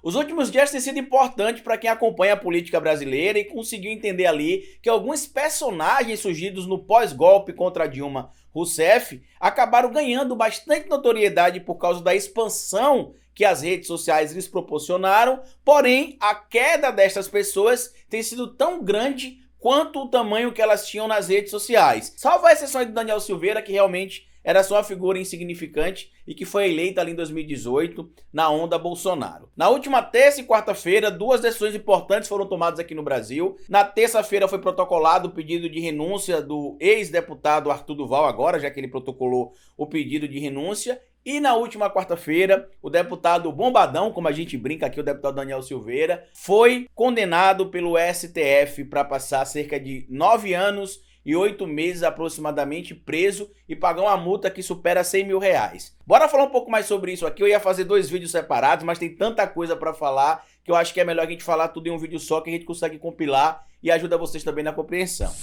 Os últimos dias têm sido importantes para quem acompanha a política brasileira e conseguiu entender ali que alguns personagens surgidos no pós-golpe contra Dilma Rousseff acabaram ganhando bastante notoriedade por causa da expansão que as redes sociais lhes proporcionaram, porém a queda destas pessoas tem sido tão grande quanto o tamanho que elas tinham nas redes sociais. Salvo a exceção de Daniel Silveira, que realmente era só uma figura insignificante e que foi eleita ali em 2018 na onda Bolsonaro. Na última terça e quarta-feira, duas decisões importantes foram tomadas aqui no Brasil. Na terça-feira foi protocolado o pedido de renúncia do ex-deputado Arthur Duval, agora, já que ele protocolou o pedido de renúncia. E na última quarta-feira, o deputado Bombadão, como a gente brinca aqui, o deputado Daniel Silveira, foi condenado pelo STF para passar cerca de 9 anos e 8 meses aproximadamente preso e pagar uma multa que supera 100 mil reais. Bora falar um pouco mais sobre isso aqui. Eu ia fazer 2 vídeos separados, mas tem tanta coisa para falar que eu acho que é melhor a gente falar tudo em um vídeo só, que a gente consegue compilar e ajuda vocês também na compreensão.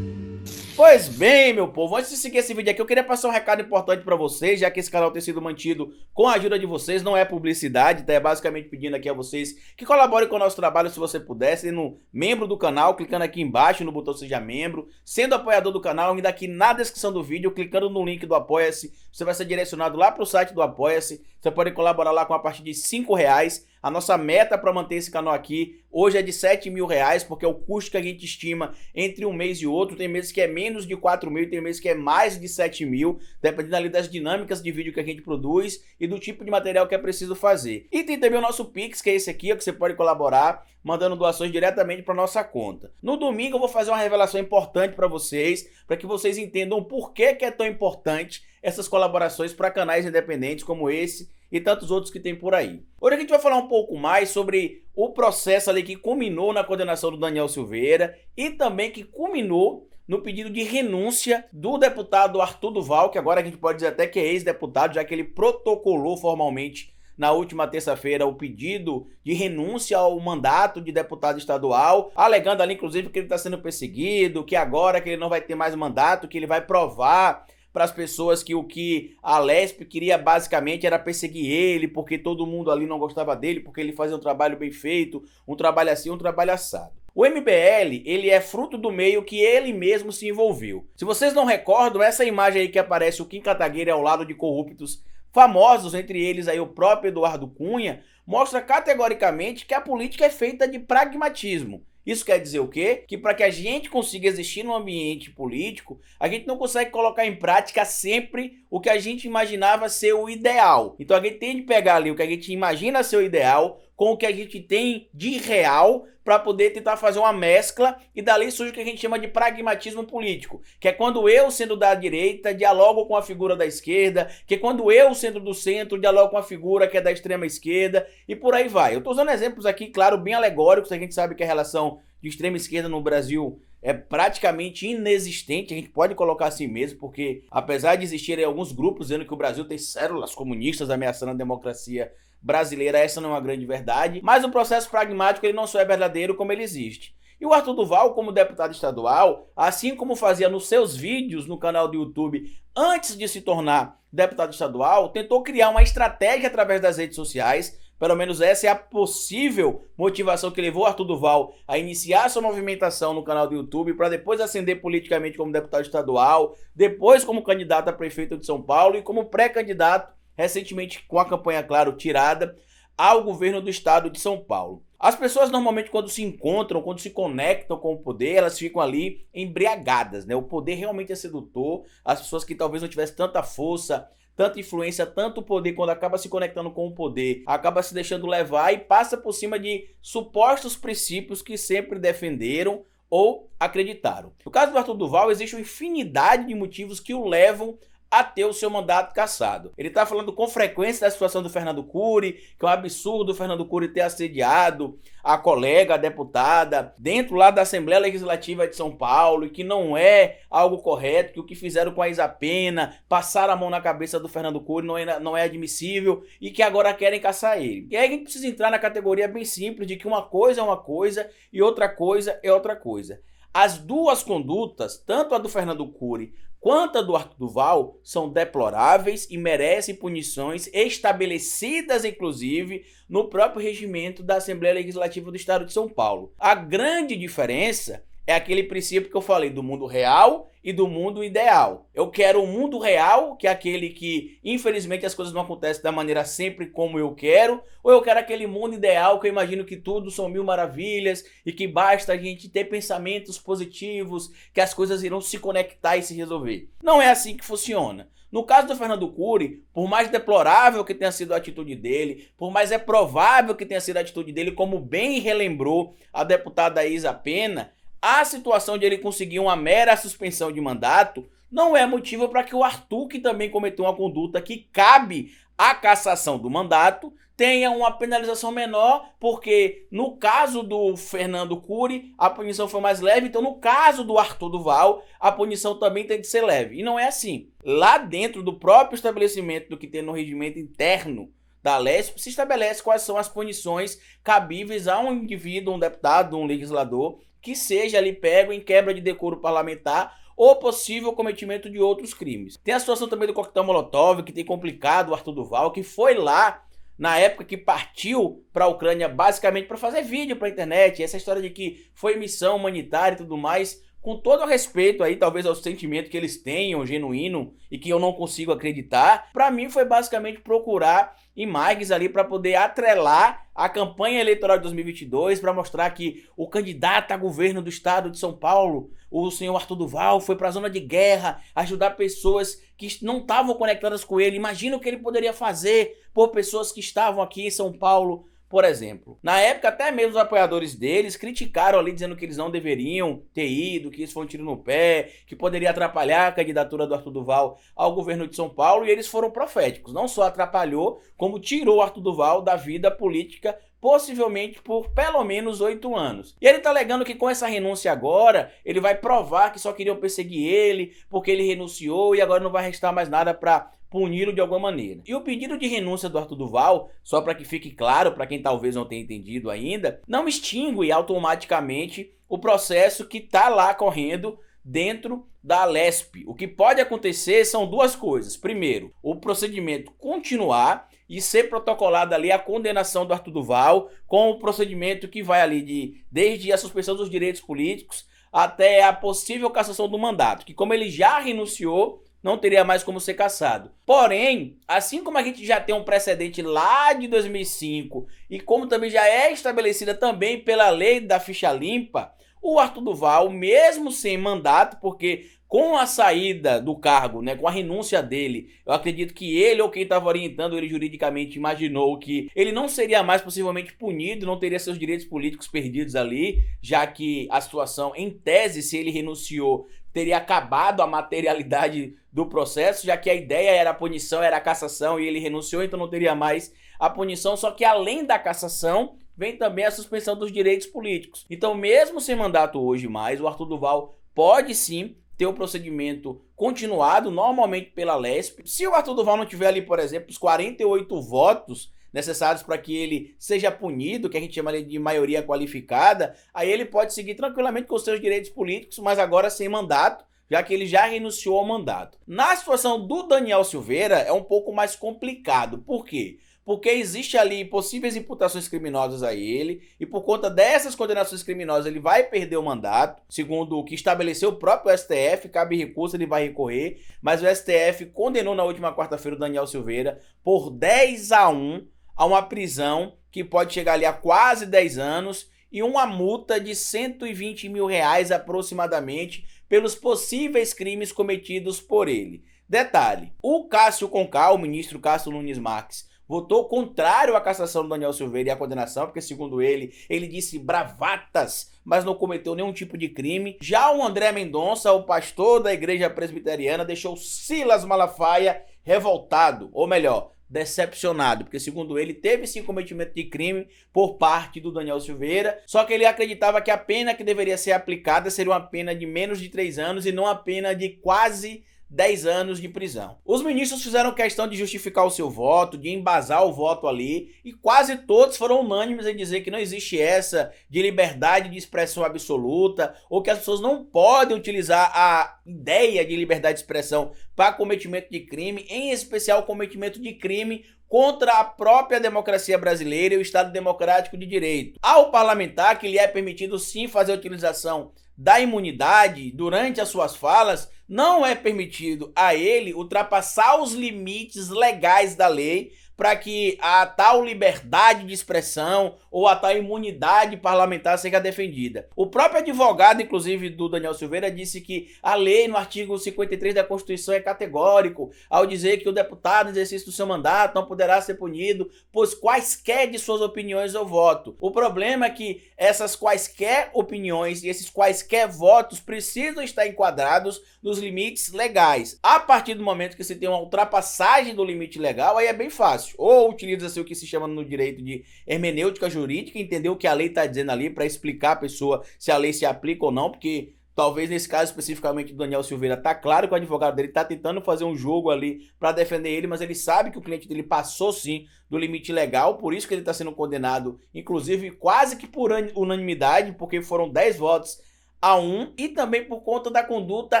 Pois bem, meu povo, antes de seguir esse vídeo aqui, eu queria passar um recado importante para vocês, já que esse canal tem sido mantido com a ajuda de vocês, não é publicidade, tá? É basicamente pedindo aqui a vocês que colaborem com o nosso trabalho, se você puder, sendo membro do canal, clicando aqui embaixo no botão Seja Membro, sendo apoiador do canal, ainda aqui na descrição do vídeo, clicando no link do Apoia-se, você vai ser direcionado lá para o site do Apoia-se, você pode colaborar lá com a partir de R$5. A nossa meta para manter esse canal aqui hoje é de 7 mil reais, porque é o custo que a gente estima entre um mês e outro. Tem meses que é menos de 4 mil, tem meses que é mais de 7 mil, dependendo ali das dinâmicas de vídeo que a gente produz e do tipo de material que é preciso fazer. E tem também o nosso Pix, que é esse aqui, ó, que você pode colaborar mandando doações diretamente para nossa conta. No domingo eu vou fazer uma revelação importante para vocês, para que vocês entendam por que é tão importante essas colaborações para canais independentes como esse e tantos outros que tem por aí. Hoje a gente vai falar um pouco mais sobre o processo ali que culminou na condenação do Daniel Silveira e também que culminou no pedido de renúncia do deputado Arthur Duval, que agora a gente pode dizer até que é ex-deputado, já que ele protocolou formalmente na última terça-feira o pedido de renúncia ao mandato de deputado estadual, alegando ali inclusive que ele está sendo perseguido, que agora que ele não vai ter mais mandato, que ele vai provar para as pessoas que o que a Lespe queria basicamente era perseguir ele, porque todo mundo ali não gostava dele, porque ele fazia um trabalho bem feito, um trabalho assim, um trabalho assado. O MBL, ele é fruto do meio que ele mesmo se envolveu. Se vocês não recordam, essa imagem aí que aparece o Kim Kataguiri ao lado de corruptos famosos, entre eles aí o próprio Eduardo Cunha, mostra categoricamente que a política é feita de pragmatismo. Isso quer dizer o quê? Que para que a gente consiga existir no ambiente político, a gente não consegue colocar em prática sempre o que a gente imaginava ser o ideal. Então a gente tem de pegar ali o que a gente imagina ser o ideal com o que a gente tem de real para poder tentar fazer uma mescla e dali surge o que a gente chama de pragmatismo político, que é quando eu, sendo da direita, dialogo com a figura da esquerda, que é quando eu, sendo do centro, dialogo com a figura que é da extrema esquerda e por aí vai. Eu estou usando exemplos aqui, claro, bem alegóricos, a gente sabe que a relação de extrema esquerda no Brasil é praticamente inexistente, a gente pode colocar assim mesmo, porque apesar de existirem alguns grupos dizendo que o Brasil tem células comunistas ameaçando a democracia brasileira, essa não é uma grande verdade, mas o processo pragmático ele não só é verdadeiro como ele existe. E o Arthur Duval, como deputado estadual, assim como fazia nos seus vídeos no canal do YouTube antes de se tornar deputado estadual, tentou criar uma estratégia através das redes sociais. Pelo menos essa é a possível motivação que levou Arthur Duval a iniciar sua movimentação no canal do YouTube para depois ascender politicamente como deputado estadual, depois como candidato a prefeito de São Paulo e como pré-candidato, recentemente com a campanha, claro, tirada, ao governo do estado de São Paulo. As pessoas normalmente quando se encontram, quando se conectam com o poder, elas ficam ali embriagadas, né? O poder realmente é sedutor, as pessoas que talvez não tivessem tanta força, tanta influência, tanto poder, quando acaba se conectando com o poder, acaba se deixando levar e passa por cima de supostos princípios que sempre defenderam ou acreditaram. No caso do Arthur Duval, existe uma infinidade de motivos que o levam a ter o seu mandato cassado. Ele está falando com frequência da situação do Fernando Cury, que é um absurdo o Fernando Cury ter assediado a colega, a deputada, dentro lá da Assembleia Legislativa de São Paulo, e que não é algo correto, que o que fizeram com a Isa Pena, passaram a mão na cabeça do Fernando Cury, não é admissível, e que agora querem caçar ele. E aí a gente precisa entrar na categoria bem simples de que uma coisa é uma coisa e outra coisa é outra coisa. As duas condutas, tanto a do Fernando Cury quanto a do Arthur Duval são deploráveis e merecem punições estabelecidas, inclusive, no próprio regimento da Assembleia Legislativa do Estado de São Paulo. A grande diferença é aquele princípio que eu falei do mundo real e do mundo ideal. Eu quero um mundo real, que é aquele que, infelizmente, as coisas não acontecem da maneira sempre como eu quero, ou eu quero aquele mundo ideal que eu imagino que tudo são mil maravilhas e que basta a gente ter pensamentos positivos, que as coisas irão se conectar e se resolver. Não é assim que funciona. No caso do Fernando Cury, por mais deplorável que tenha sido a atitude dele, por mais é provável que tenha sido a atitude dele, como bem relembrou a deputada Isa Pena, a situação de ele conseguir uma mera suspensão de mandato não é motivo para que o Arthur, que também cometeu uma conduta que cabe à cassação do mandato, tenha uma penalização menor, porque no caso do Fernando Cury, a punição foi mais leve, então no caso do Arthur Duval, a punição também tem que ser leve. E não é assim. Lá dentro do próprio estabelecimento do que tem no regimento interno da LESP, se estabelece quais são as punições cabíveis a um indivíduo, um deputado, um legislador, que seja ali pego em quebra de decoro parlamentar ou possível cometimento de outros crimes. Tem a situação também do coquetel Molotov, que tem complicado o Arthur Duval, que foi lá na época que partiu para a Ucrânia basicamente para fazer vídeo para a internet. Essa história de que foi missão humanitária e tudo mais, com todo o respeito aí, talvez ao sentimento que eles tenham, genuíno, e que eu não consigo acreditar, para mim foi basicamente procurar imagens ali para poder atrelar a campanha eleitoral de 2022, para mostrar que o candidato a governo do estado de São Paulo, o senhor Arthur Duval, foi para a zona de guerra ajudar pessoas que não estavam conectadas com ele. Imagina o que ele poderia fazer por pessoas que estavam aqui em São Paulo, por exemplo. Na época, até mesmo os apoiadores deles criticaram ali, dizendo que eles não deveriam ter ido, que isso foi um tiro no pé, que poderia atrapalhar a candidatura do Arthur Duval ao governo de São Paulo, e eles foram proféticos. Não só atrapalhou, como tirou o Arthur Duval da vida política, possivelmente por pelo menos 8 anos. E ele tá alegando que com essa renúncia agora, ele vai provar que só queriam perseguir ele, porque ele renunciou e agora não vai restar mais nada para puni-lo de alguma maneira. E o pedido de renúncia do Arthur Duval, só para que fique claro para quem talvez não tenha entendido ainda, não extingue automaticamente o processo que está lá correndo dentro da LESP. O que pode acontecer são duas coisas. Primeiro, o procedimento continuar e ser protocolada ali a condenação do Arthur Duval, com o procedimento que vai ali desde a suspensão dos direitos políticos até a possível cassação do mandato, que como ele já renunciou, não teria mais como ser cassado. Porém, assim como a gente já tem um precedente lá de 2005 e como também já é estabelecida também pela lei da ficha limpa, o Arthur Duval, mesmo sem mandato, porque com a saída do cargo, né, com a renúncia dele, eu acredito que ele ou quem estava orientando ele juridicamente imaginou que ele não seria mais possivelmente punido, não teria seus direitos políticos perdidos ali, já que a situação, em tese, se ele renunciou, teria acabado a materialidade do processo, já que a ideia era a punição, era a cassação, e ele renunciou, então não teria mais a punição. Só que além da cassação, vem também a suspensão dos direitos políticos. Então, mesmo sem mandato hoje mais, o Arthur Duval pode sim ter o procedimento continuado, normalmente pela LESP. Se o Arthur Duval não tiver ali, por exemplo, os 48 votos necessários para que ele seja punido, que a gente chama de maioria qualificada, aí ele pode seguir tranquilamente com os seus direitos políticos, mas agora sem mandato, já que ele já renunciou ao mandato. Na situação do Daniel Silveira é um pouco mais complicado. Por quê? Porque existe ali possíveis imputações criminosas a ele, e por conta dessas condenações criminosas ele vai perder o mandato, segundo o que estabeleceu o próprio STF, cabe recurso, ele vai recorrer, mas o STF condenou na última quarta-feira o Daniel Silveira por 10-1 a uma prisão que pode chegar ali a quase 10 anos e uma multa de R$120 mil aproximadamente pelos possíveis crimes cometidos por ele. Detalhe, o Cássio Conká, o ministro Cássio Nunes Marques, votou contrário à cassação do Daniel Silveira e à condenação, porque segundo ele disse bravatas, mas não cometeu nenhum tipo de crime. Já o André Mendonça, o pastor da igreja presbiteriana, deixou Silas Malafaia revoltado, ou melhor, decepcionado, porque segundo ele teve sim cometimento de crime por parte do Daniel Silveira, só que ele acreditava que a pena que deveria ser aplicada seria uma pena de menos de 3 anos e não a pena de quase 10 anos de prisão. Os ministros fizeram questão de justificar o seu voto, de embasar o voto ali, e quase todos foram unânimes em dizer que não existe essa de liberdade de expressão absoluta, ou que as pessoas não podem utilizar a ideia de liberdade de expressão para cometimento de crime, em especial cometimento de crime contra a própria democracia brasileira e o Estado Democrático de Direito. Ao parlamentar, que lhe é permitido sim fazer a utilização da imunidade durante as suas falas, não é permitido a ele ultrapassar os limites legais da lei para que a tal liberdade de expressão ou a tal imunidade parlamentar seja defendida. O próprio advogado, inclusive, do Daniel Silveira, disse que a lei no artigo 53 da Constituição é categórico ao dizer que o deputado no exercício do seu mandato não poderá ser punido por quaisquer de suas opiniões ou voto. O problema é que essas quaisquer opiniões e esses quaisquer votos precisam estar enquadrados nos limites legais. A partir do momento que se tem uma ultrapassagem do limite legal, aí é bem fácil. Ou utiliza-se o que se chama no direito de hermenêutica jurídica, entender o que a lei está dizendo ali para explicar a pessoa se a lei se aplica ou não, porque talvez nesse caso especificamente do Daniel Silveira está claro que o advogado dele está tentando fazer um jogo ali para defender ele, mas ele sabe que o cliente dele passou sim do limite legal, por isso que ele está sendo condenado, inclusive quase que por unanimidade, porque foram 10 votos a 1, e também por conta da conduta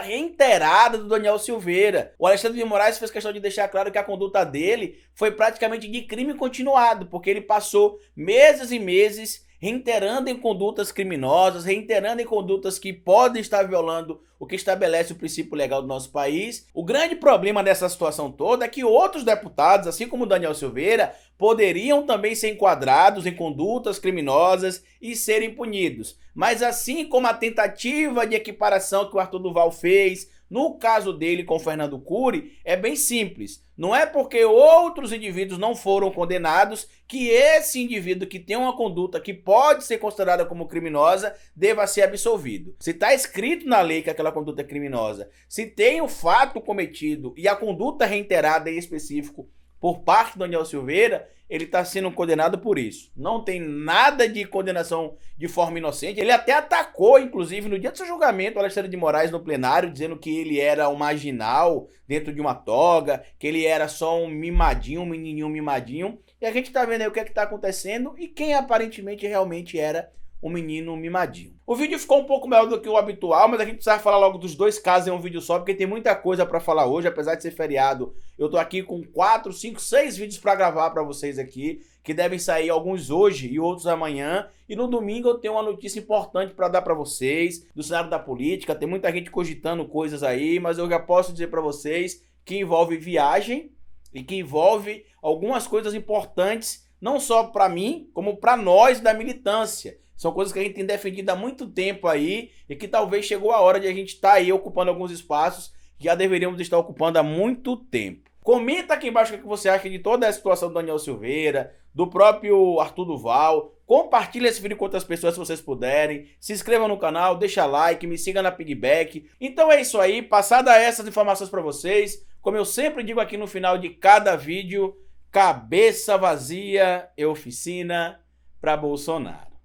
reiterada do Daniel Silveira. O Alexandre de Moraes fez questão de deixar claro que a conduta dele foi praticamente de crime continuado, porque ele passou meses e meses reiterando em condutas criminosas, reiterando em condutas que podem estar violando o que estabelece o princípio legal do nosso país. O grande problema dessa situação toda é que outros deputados, assim como o Daniel Silveira, poderiam também ser enquadrados em condutas criminosas e serem punidos. Mas assim como a tentativa de equiparação que o Arthur Duval fez, no caso dele com o Fernando Cury, é bem simples. Não é porque outros indivíduos não foram condenados que esse indivíduo que tem uma conduta que pode ser considerada como criminosa deva ser absolvido. Se está escrito na lei que aquela conduta é criminosa, se tem o fato cometido e a conduta reiterada em específico por parte do Daniel Silveira, ele está sendo condenado por isso. Não tem nada de condenação de forma inocente. Ele até atacou, inclusive, no dia do seu julgamento, o Alexandre de Moraes no plenário, dizendo que ele era um marginal dentro de uma toga, que ele era só um mimadinho, um menininho mimadinho. E a gente está vendo aí o que é que está acontecendo e quem aparentemente realmente era um menino mimadinho. O vídeo ficou um pouco melhor do que o habitual, mas a gente precisava falar logo dos dois casos em um vídeo só, porque tem muita coisa para falar hoje, apesar de ser feriado. Eu tô aqui com 4, 5, 6 vídeos para gravar para vocês aqui, que devem sair alguns hoje e outros amanhã. E no domingo eu tenho uma notícia importante para dar para vocês, do cenário da política. Tem muita gente cogitando coisas aí, mas eu já posso dizer para vocês que envolve viagem e que envolve algumas coisas importantes, não só para mim, como para nós da militância. São coisas que a gente tem defendido há muito tempo aí e que talvez chegou a hora de a gente estar aí ocupando alguns espaços que já deveríamos estar ocupando há muito tempo. Comenta aqui embaixo o que você acha de toda a situação do Daniel Silveira, do próprio Arthur Duval. Compartilha esse vídeo com outras pessoas se vocês puderem. Se inscreva no canal, deixa like, me siga na Piggyback. Então é isso aí, passada essas informações para vocês, como eu sempre digo aqui no final de cada vídeo, cabeça vazia é oficina para Bolsonaro.